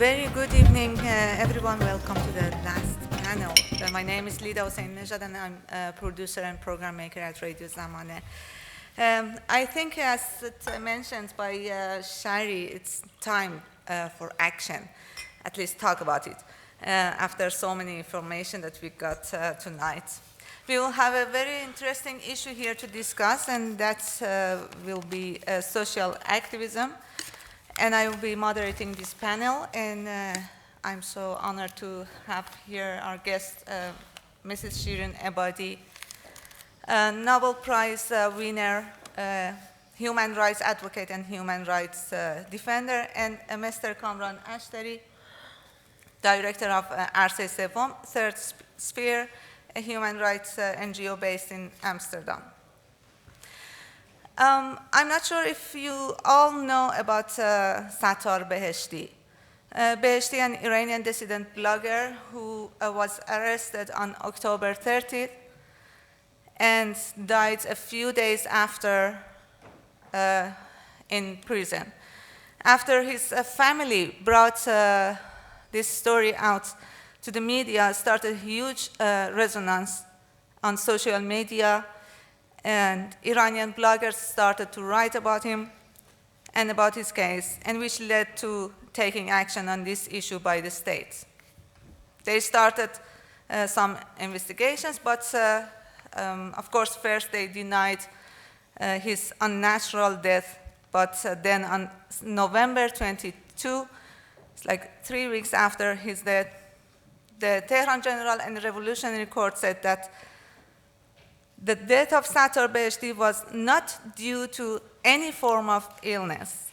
Very good evening, everyone. Welcome to the last panel. My name is Lida Hossein-Nejad, and I'm a producer and program maker at Radio Zamaneh. I think, as mentioned by Shari, it's time for action, at least talk about it, after so many information that we got tonight. We will have a very interesting issue here to discuss, and that will be social activism. And I will be moderating this panel, and I'm so honored to have here our guest, Mrs. Shirin Ebadi, Nobel Prize winner, human rights advocate and human rights defender, and Mr. Kamran Ashtary, director of Arseh Sevom, Third Sphere, a human rights NGO based in Amsterdam. I'm not sure if you all know about Sattar Beheshti. Beheshti, an Iranian dissident blogger who was arrested on October 30th and died a few days after in prison. After his family brought this story out to the media, started huge resonance on social media, and Iranian bloggers started to write about him and about his case, and which led to taking action on this issue by the state. They started some investigations, but of course, first they denied his unnatural death, but then on November 22, it's like 3 weeks after his death, the Tehran General and Revolutionary Court said that the death of Sattar Beheshti was not due to any form of illness.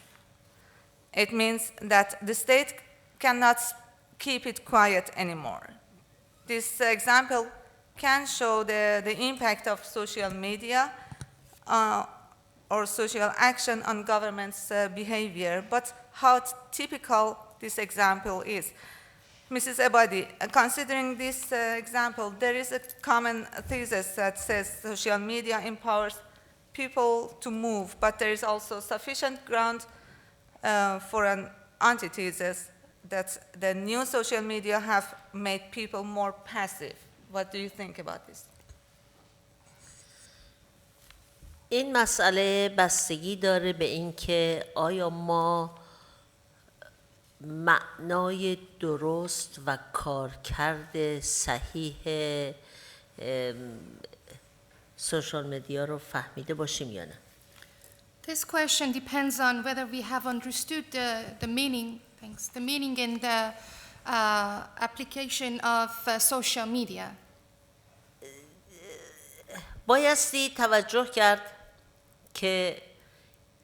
It means that the state cannot keep it quiet anymore. This example can show the impact of social media or social action on government's behavior, but how typical this example is. Mrs. Ebadi, considering this example, there is a common thesis that says social media empowers people to move, but there is also sufficient ground for an antithesis that the new social media have made people more passive. What do you think about this? این مسئله بستگی داره به اینکه آیا ما معنای درست و کارکرد صحیح سوشال مدیا رو فهمیده باشیم یا نه. This question depends on whether we have understood the meaning and the application of social media. بایستی توجه کرد که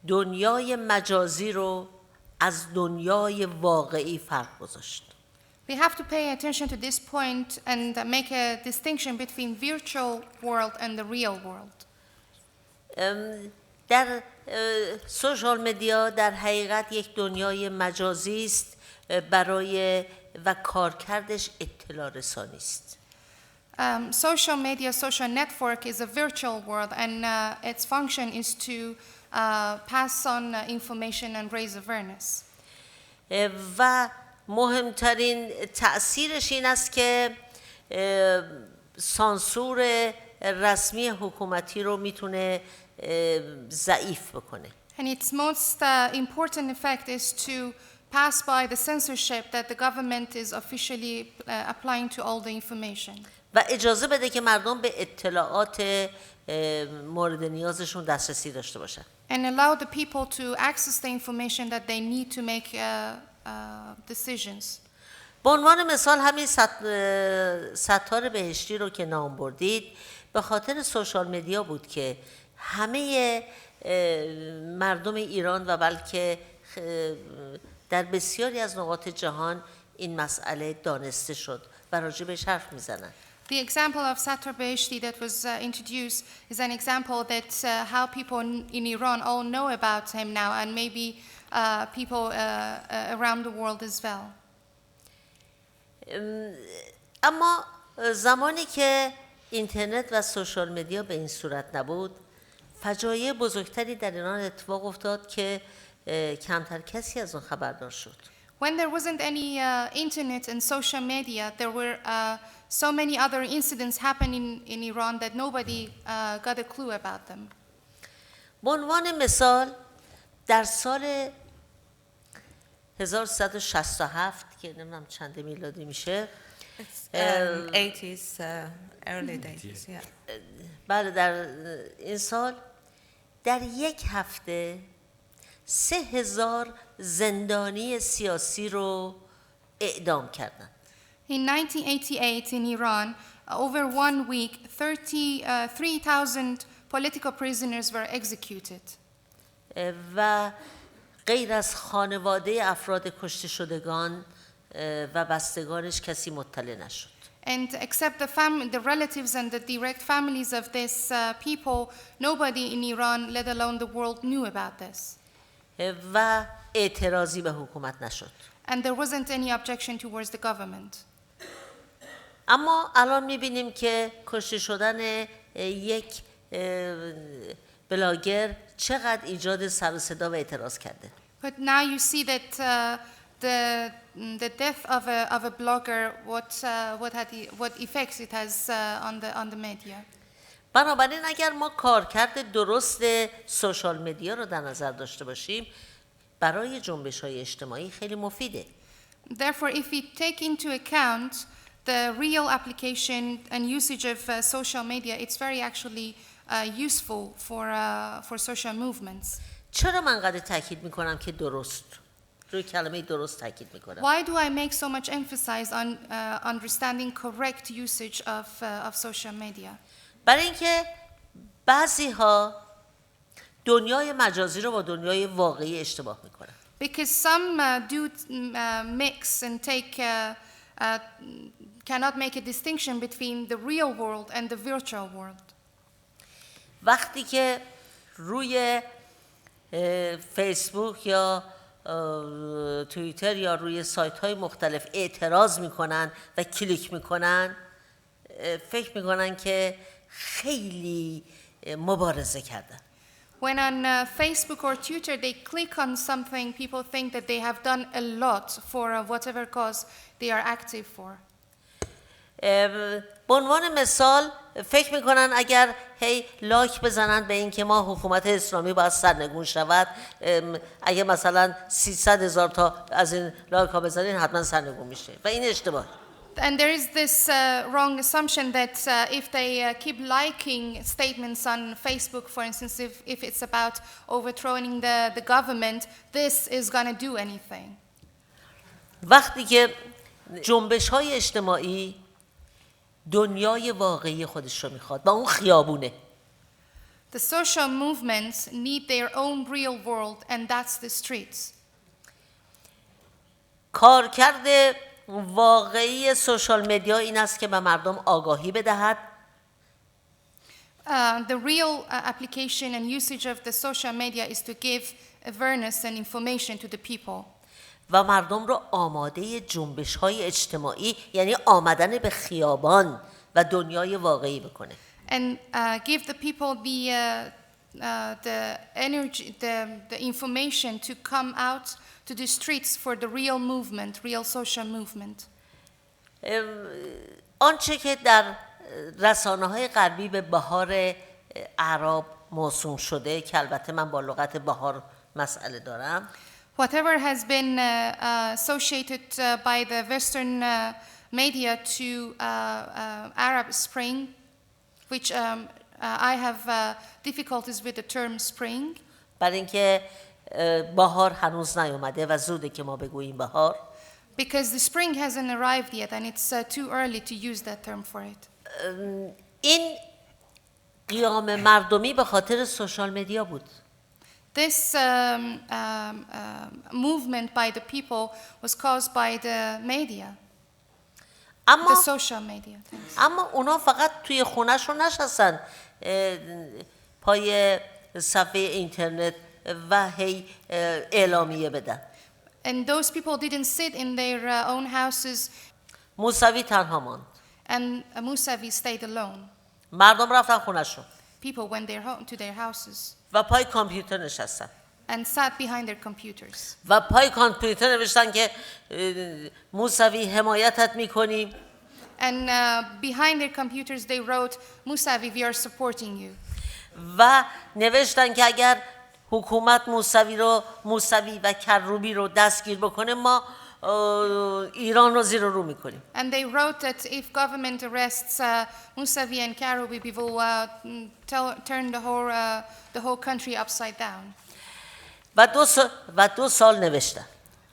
دنیای مجازی رو از دنیای واقعی فرق گذاشت. We have to pay attention to this point and make a distinction between virtual world and the real world. در سوشال مدیا در حقیقت یک دنیای مجازی است برای و کارکردش اطلاع رسانی است. Social media, social network is a virtual world, and its function is to pass on information and raise awareness. و مهمترین تأثیرش این است که سانسور رسمی حکومتی رو میتونه ضعیف بکنه. And its most important effect is to pass by the censorship that the government is officially applying to all the information. و اجازه بده که مردم به اطلاعات مورد نیازشون دسترسی داشته باشن. And allow the people to access the information that they need to make decisions. به عنوان مثال همین ستار بهشتی رو که نام بردید به خاطر سوشال مدیا بود که همه مردم ایران و بلکه در بسیاری از نقاط جهان این مسئله دانسته شد و راجع بهش حرف میزنن. The example of Sattar Beheshti that was introduced is an example that how people in Iran all know about him now, and maybe people around the world as well. اما زمانی که اینترنت و سوشال مدیا به این صورت نبود، فجایع بزرگتری در ایران اتفاق افتاد که کمتر کسی از اون خبردار شد. When there wasn't any internet and social media, there were so many other incidents happening in Iran that nobody got a clue about them. به عنوان مثال در سال 1367 که نمیدونم چند میلادی میشه It's 80s, early 80s, yeah. بله در این سال در یک هفته 3000 زندانی سیاسی رو اعدام کردن. In 1988 in Iran, over 1 week, 3,000 political prisoners were executed. و غیر از خانواده افراد کشته شدگان و بستگانش کسی مطلع نشد. And except the relatives and the direct families of these people, nobody in Iran, let alone the world, knew about this. و اعتراضی به حکومت نشد. And there wasn't any objection towards the government. اما الان میبینیم که کشته شدن یک بلاگر چقدر ایجاد سر و صدا و اعتراض کرده. But now you see that the death of a blogger, what effects it has on the media. بنابراین اگر ما کارکرد درست سوشال مدیا رو در نظر داشته باشیم برای جنبش‌های اجتماعی خیلی مفیده. Therefore, if we take into account the real application and usage of social media, it's very actually useful for social movements. چرا من قدر تاکید میکنم که درست روی کلمه درست تاکید میکنم؟ Why do I make so much emphasis on understanding correct usage of social media? برای اینکه بعضی‌ها دنیای مجازی رو با دنیای واقعی اشتباه میکنن. Because some do mix and cannot make a distinction between the real world and the virtual world. وقتی که روی فیسبوک یا توییتر یا روی سایت‌های مختلف اعتراض میکنن و کلیک میکنن فکر میکنن که خیلی مبارزه کردن. When on Facebook or Twitter they click on something, people think that they have done a lot for whatever cause they are active for. به عنوان مثال فکر میکنن اگر هی لایک بزنن به این که ما حکومت اسلامی باید سرنگون شود، اگه مثلا 300,000 تا از این لایک ها بزنین حتما سرنگون میشه و این اشتباه. And there is this wrong assumption that if they keep liking statements on Facebook, for instance, if it's about overthrowing the government, this is going to do anything. وقتی که جنبش های اجتماعی دنیای واقعی خودش رو میخواد با اون خیابونه. The social movements need their own real world, and that's the streets. کارکرد واقعی سوشال مدیا این است که به مردم آگاهی بدهد. The real application and usage of the social media is to give awareness and information to the people. و مردم رو آماده جنبش‌های اجتماعی یعنی آمدن به خیابان و دنیای واقعی بکنه. And give the people the energy, the information to come out to the streets for the real movement, real social movement. آنچه که در رسانه‌های غربی به بهار اعراب موسوم شده که البته من با لغت بهار مسئله دارم. Whatever has been associated by the Western media to Arab Spring, which I have difficulties with the term spring. برای اینکه بهار هنوز نیومده و زوده که ما بگوییم بهار. Because the spring hasn't arrived yet and it's too early to use that term for it. این قیام مردمی به خاطر سوشال مدیا بود. This movement by the people was caused by the media, the social media. اما اونا فقط توی خونه‌شون نشستن پای صفحه اینترنت و هی اعلامیه بدن. And those people didn't sit in their own houses. موسوی تنها ماند. And Musavi stayed alone. مردم رفتن خونه‌شون. People went to their houses. و پای کامپیوتر نشستن. and sat behind their computers. و پای کامپیوتر نوشتن که موسوی حمایتت میکنیم. And behind their computers they wrote, Musavi, we are supporting you. و نوشتن که اگر حکومت موسوی و کروبی رو دستگیر بکنه ما ایران رو زیر و رو میکنیم. And they wrote that if government arrests Musavi and Karoubi, we will turn the whole country upside down. و دو سال نوشتن.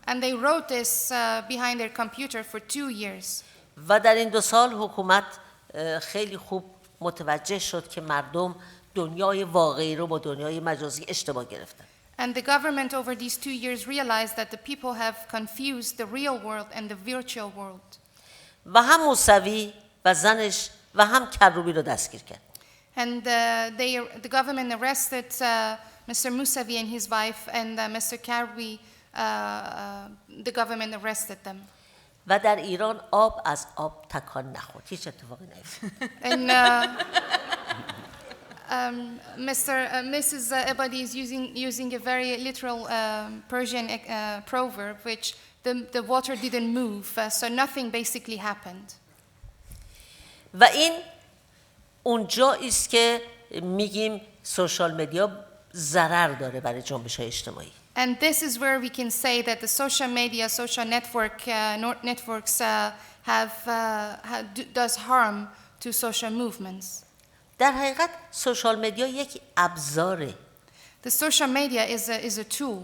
And they wrote this behind their computer for 2 years. و در این 2 سال حکومت خیلی خوب متوجه شد که مردم دنیای واقعی رو با دنیای مجازی اشتباه گرفتن. And the government over these 2 years realized that the people have confused the real world and the virtual world. و هم موسوی و زنش و هم کروبی رو دستگیر کرد. And the government arrested Mr. Musavi and his wife, and Mr. Karoubi, the government arrested them. و در ایران آب از آب تکان نخورد. هیچ اتفاقی نیفتاد. And Mrs. Ebadi is using a very literal Persian proverb, which the water didn't move, so nothing basically happened. و این اونجایی است که میگیم سوشال مدیا ضرر داره برای جنبش‌های اجتماعی. And this is where we can say that the social media, social networks does harm to social movements. در حقیقت سوشال مدیا یک ابزاره. The social media is a tool.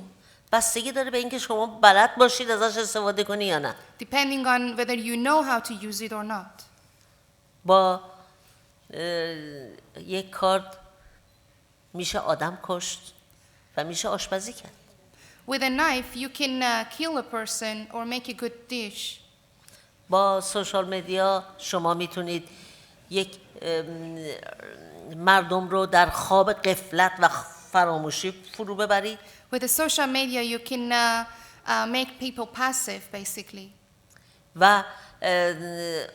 بستگی داره به اینکه شما بلد باشید ازش استفاده کنی یا نه. Depending on whether you know how to use it or not. با یک کارت میشه آدم کشت و میشه آشپزی کرد. With a knife you can kill a person or make a good dish. با سوشال مدیا شما میتونید یک مردم رو در خواب غفلت و فراموشی فرو ببرید. With the social media you can make people passive basically. و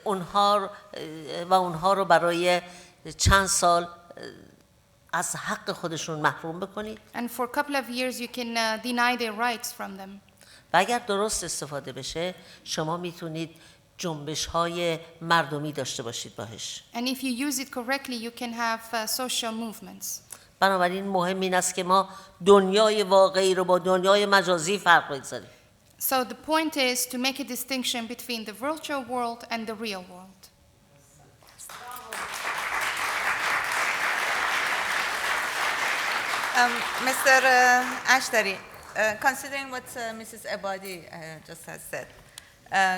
اونها رو برای چند سال از حق خودشون محروم بکنید. And for a couple of years you can deny their rights from them. و اگر درست استفاده بشه شما میتونید جنبش‌های مردمی داشته باشید باهاش. And if you use it correctly you can have social movements. بنابراین مهم این است که ما دنیای واقعی رو با دنیای مجازی فرق بگذاریم. So the point is to make a distinction between the virtual world and the real world. Mr. Ashtary, considering what Mrs. Ebadi just has said,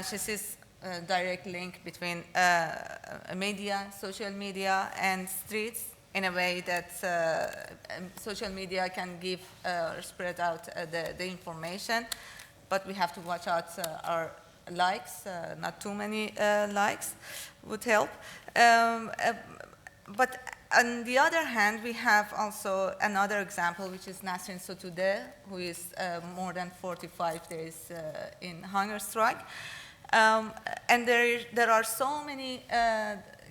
she sees a direct link between media, social media, and streets in a way that social media can give or spread out the information, but we have to watch out our likes, not too many likes would help. But on the other hand, we have also another example, which is Nasrin Sotoudeh, who is more than 45 days in hunger strike. And there are so many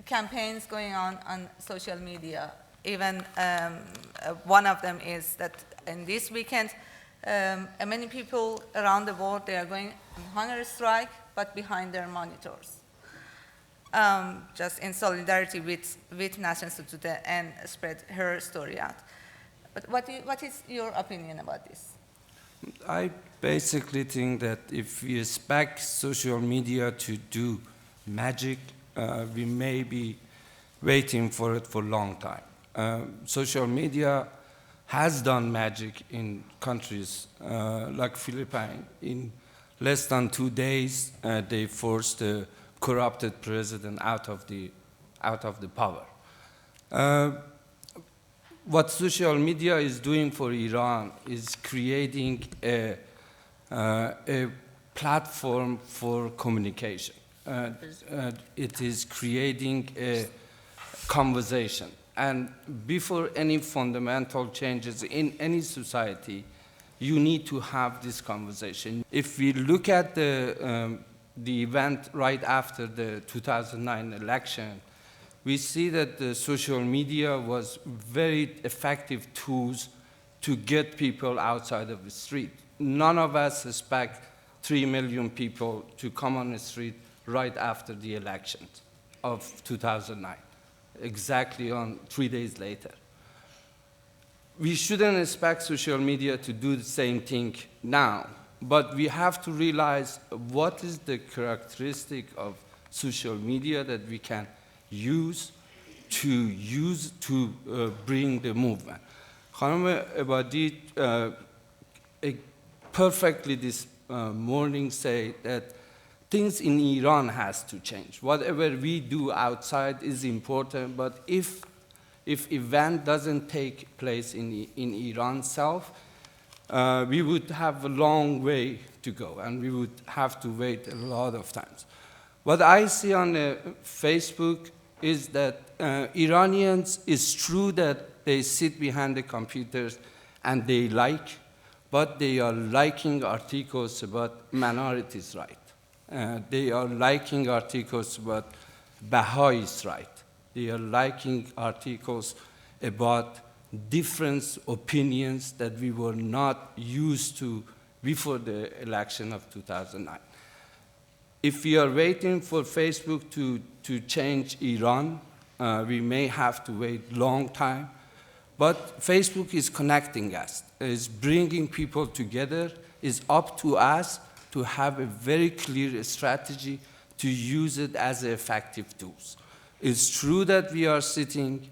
campaigns going on social media. Even one of them is that in this weekend, many people around the world, they are going on hunger strike, but behind their monitors. Just in solidarity with Nasrin Sotoudeh and spread her story out. But what is your opinion about this? I basically think that if we expect social media to do magic, we may be waiting for it for a long time. Social media has done magic in countries like Philippines. In less than 2 days, they forced the corrupted president out of the power. What social media is doing for Iran is creating a platform for communication. It is creating a conversation. And before any fundamental changes in any society, you need to have this conversation. If we look at the event right after the 2009 election, we see that the social media was very effective tools to get people outside of the street. None of us expect 3 million people to come on the street right after the elections of 2009, exactly on 3 days later. We shouldn't expect social media to do the same thing now, but we have to realize what is the characteristic of social media that we can use to bring the movement. خانم Ebadi perfectly this morning say that things in Iran has to change. Whatever we do outside is important, but if event doesn't take place in Iran itself, we would have a long way to go, and we would have to wait a lot of times. What I see on Facebook is that Iranians, it's true that they sit behind the computers and they like, but they are liking articles about minorities' rights. They are liking articles about Baha'is' rights. They are liking articles about different opinions that we were not used to before the election of 2009. If we are waiting for Facebook to change Iran, we may have to wait a long time. But Facebook is connecting us, is bringing people together. It's up to us to have a very clear strategy to use it as effective tools. It's true that we are sitting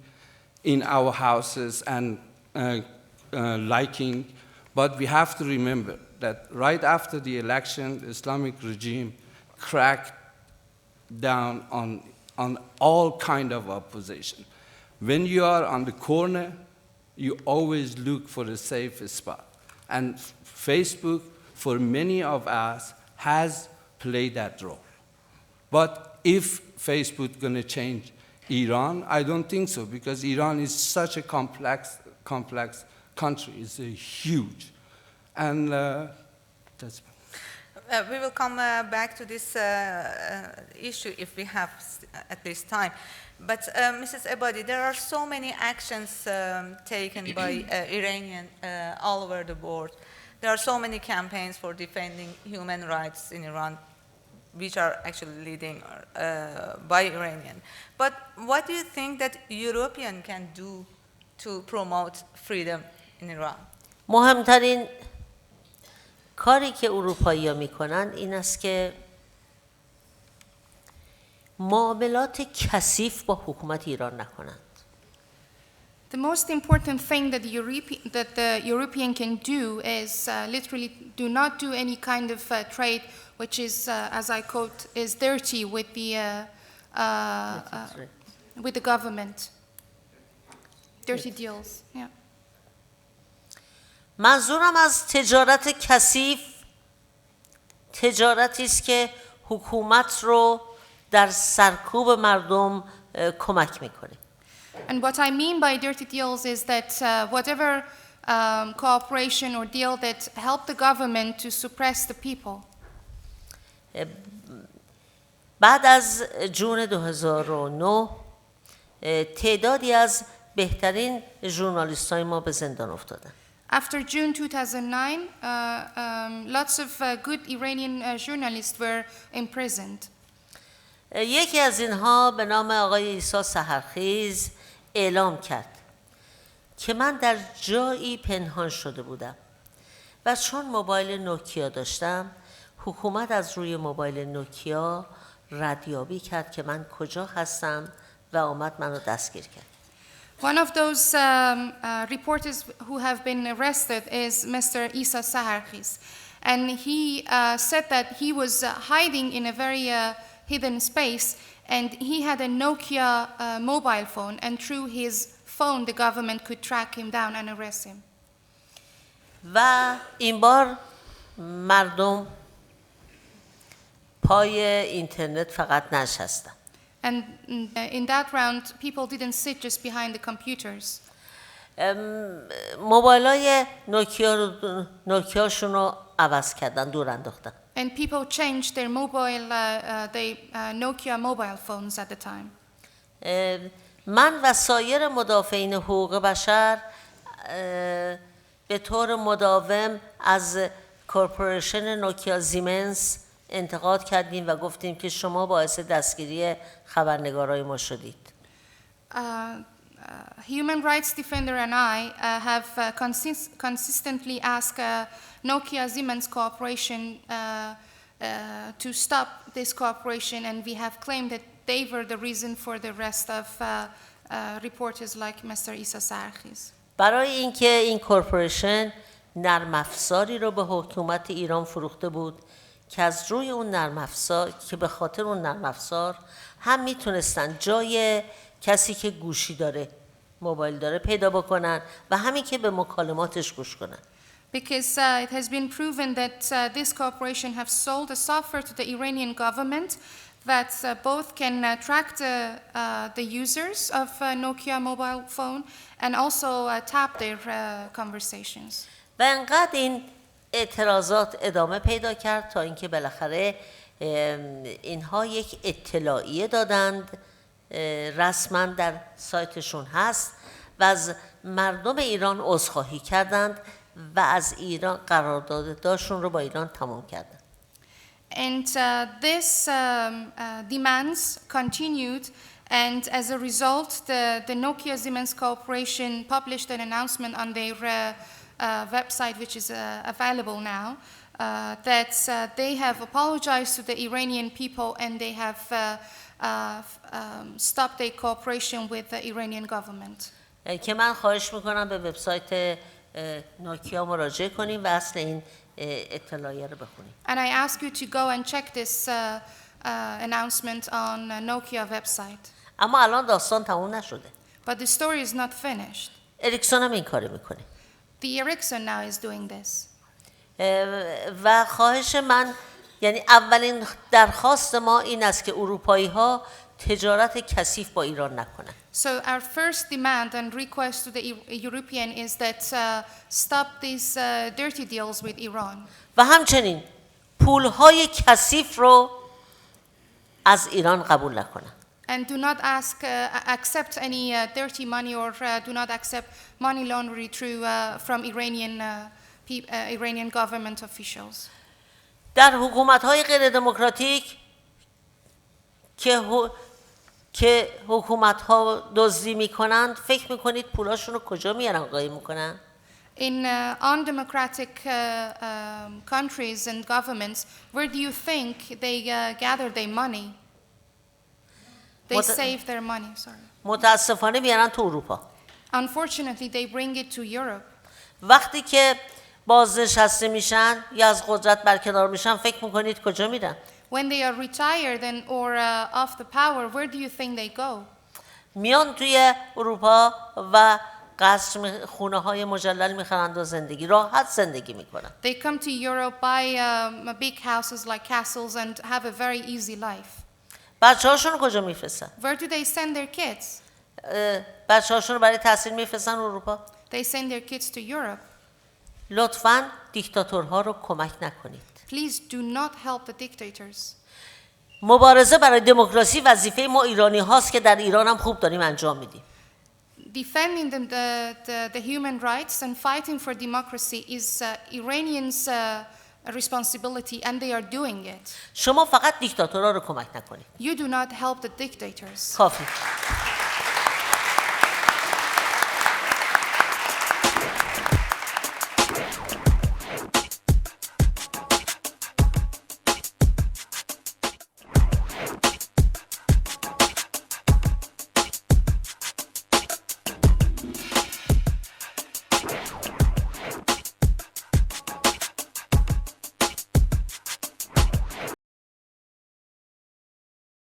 in our houses and liking, but we have to remember that right after the election, the Islamic regime cracked down on all kind of opposition. When you are on the corner, you always look for a safe spot. And Facebook, for many of us, has played that role. But if Facebook going to change Iran, I don't think so, because Iran is such a complex country. It's huge. And that's... We will come back to this issue if we have at least time. But Mrs. Ebadi, there are so many actions taken by Iranians all over the world. There are so many campaigns for defending human rights in Iran, which are actually leading by Iranian. But what do you think that European can do to promote freedom in Iran? مهمترین کاری که اروپایی‌ها میکنن این است که معاملات کثیف با حکومت ایران نکنند. The most important thing that the European can do is literally do not do any kind of trade which is, as I quote, is dirty with the government. Dirty deals. Yeah. منظورم از تجارت کثیف تجارتی است که حکومت رو در سرکوب مردم کمک میکنه. And what I mean by dirty deals is that whatever cooperation or deal that help the government to suppress the people. بعد از جون 2009 تعدادی از بهترین ژورنالیست‌های ما به زندان افتادن. After June 2009, lots of good Iranian journalists were imprisoned. یکی از اینها به نام آقای عیسی سحرخیز اعلام کرد که من در جایی پنهان شده بودم و چون موبایل نوکیا داشتم حکومت از روی موبایل نوکیا ردیابی کرد که من کجا هستم و آمد منو دستگیر کرد. One of those reporters who have been arrested is Mr. Isa Saharkis. And he said that he was hiding in a very hidden space, and he had a Nokia mobile phone, and through his phone the government could track him down and arrest him. و این بار مردم پای اینترنت فقط نشستن. And in that round, people didn't sit just behind the computers. موبایلای نوکیاشون رو عوض کردن، دور انداختن. And people changed their Nokia mobile phones at the time. من و سایر مدافعین حقوق بشر به طور مداوم از کورپوریشن نوکیا زیمنس انتقاد کردیم و گفتیم که شما باعث دستگیری خبرنگارای ما شدید. Human rights defender and I have consistently asked Nokia Siemens Corporation to stop this cooperation, and we have claimed that they were the reason for the arrest of reporters like Mr. Isa Sarkis. برای اینکه این کورپوریشن نرم افزاری رو به حکومت ایران فروخته بود که از روی اون نرم افزار که به خاطر اون نرم افزار هم میتونستن جای کسی که گوشی داره موبایل داره پیدا بکنن و همین که به مکالماتش گوش کنن. Because it has been proven that this corporation have sold a software to the Iranian government that both can track the users of Nokia mobile phone and also tap their conversations. و انقدر این اعتراضات ادامه پیدا کرد تا اینکه بالاخره اینها یک اطلاعیه دادند، رسما در سایتشون هست و از مردم ایران عذرخواهی کردند و از ایران قراردادشون رو با ایران تمام کردند. And this demands continued, and as a result the Nokia Siemens Corporation published an announcement on their website, which is available now, that they have apologized to the Iranian people and they have stopped their cooperation with the Iranian government. که من خواهش میکنم به وبسایت نوکیا مراجعه کنیم و اصل این اطلاعیه رو بخونیم. And I ask you to go and check this announcement on Nokia website. اما الان داستان تموم نشده. But the story is not finished. اریکسون هم این کارو میکنه. The Ericsson now is doing this. و خواهش من یعنی اولین درخواست ما این است که اروپایی ها تجارت کثیف با ایران نکنن. So our first demand and request to the European is that stop these dirty deals with Iran. و همچنین پولهای کثیف رو از ایران قبول نکنن. And do not accept any dirty money or do not accept money laundering from Iranian government officials. در حکومت‌های غیر دموکراتیک که حکومت‌ها دزدی می‌کنند، فکر می‌کنید پولاشون رو کجا میارن قایم می‌کنن؟ In undemocratic countries and governments, where do you think they gather their money? They save their money, sorry. متاسفانه میارن تو اروپا. Unfortunately, they bring it to Europe. وقتی که بازنشسته میشن یا از قدرت برکنار میشن، فکر می‌کنید کجا میرن؟ When they are retired or off the power, where do you think they go? میان توی اروپا و قصر خونه‌های مجلل می‌خرند و راحت زندگی میکنن. They come to Europe, buy big houses like castles and have a very easy life. بچه‌هاشون کجا میفرستن؟ Where do they send their kids? بچه‌هاشون برای تحصیل میفرستن اروپا. They send their kids to Europe. لطفاً دیکتاتورها رو کمک نکنید. Please do not help the dictators. مبارزه برای دموکراسی وظیفه ما ایرانی هاست که در ایران هم خوب داریم انجام میدیم. Defending the human rights and fighting for democracy is Iranians' responsibility, and they are doing it. شما فقط دیکتاتورها رو کمک نکنید. You do not help the dictators. کافی.